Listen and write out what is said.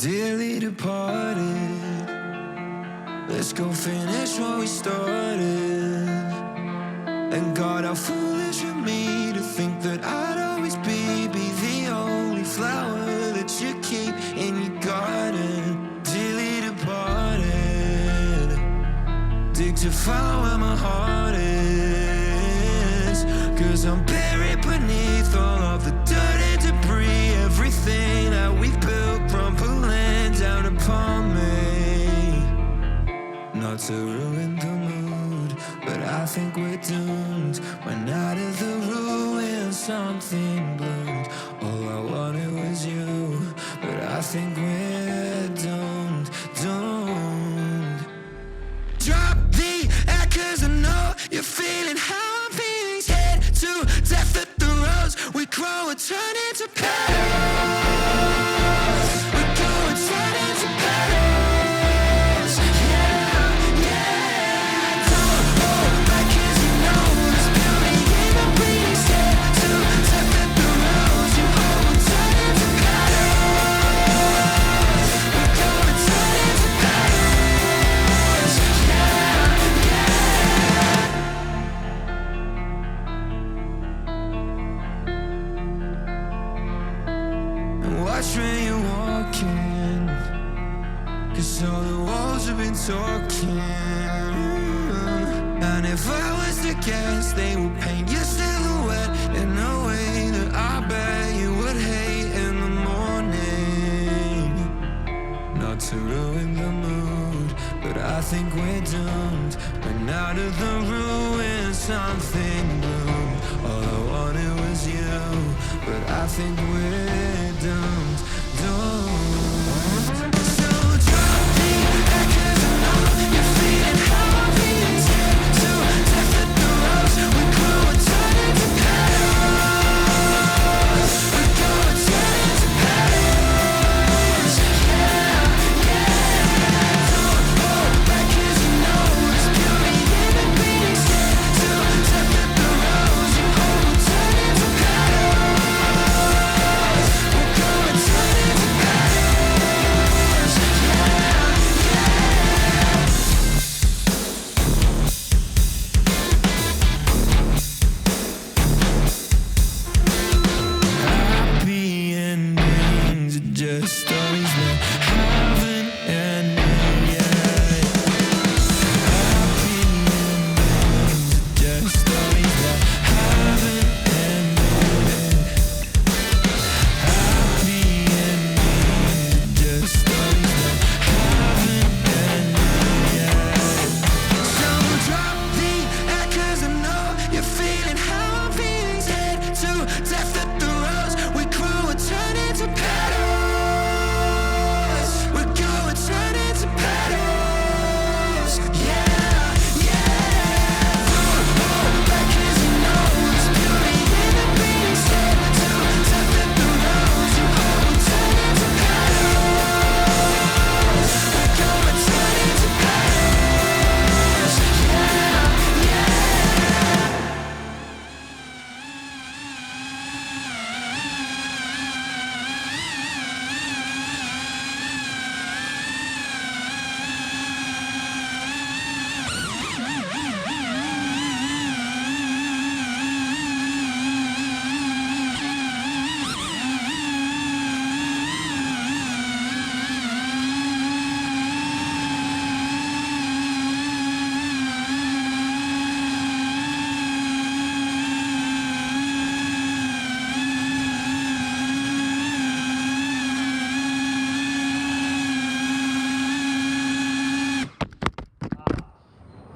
dearly departed. Let's go finish what we started. And God, how foolish of me to think that I'd always be the only flower that you keep in your garden. Dearly departed, dig to find where my heart is. 'Cause I'm buried beneath all of the dirt and debris. Everything that we've built crumbling down upon me. Not to ruin the mood, but I think we're doomed. When out of the ruins something bloomed. All I wanted was you, but I think we're doomed, doomed. Drop the act 'cause I know you're feeling how I'm feeling. Scared to death that the rose we grow and turn into petals. We grow and turn into petals. Yeah, yeah. Don't hold back 'cause you know there's beauty in the breeze. Scared to death that the rose you hold will turn into petals. We grow and turn into petals. Yeah, yeah. And watch when you're walking, 'cause all the walls have been talking. And if I was to guess, they would paint your silhouette in a way that I bet you would hate in the morning. Not to ruin the mood, but I think we're doomed. When out of the ruins something bloomed. All I wanted was you, but I think we're doomed, doomed. So drop the act 'cause I know you're feeling how I'm feeling. Scared to death that the rose we grow and turn into petals. We grow and turn into petals. Yeah, yeah. Don't hold back 'cause you know there's beauty in the breeze. Scared to death that the rose you hold will turn into petals. We grow and turn into petals. Yeah, yeah. Happy endings are just stories that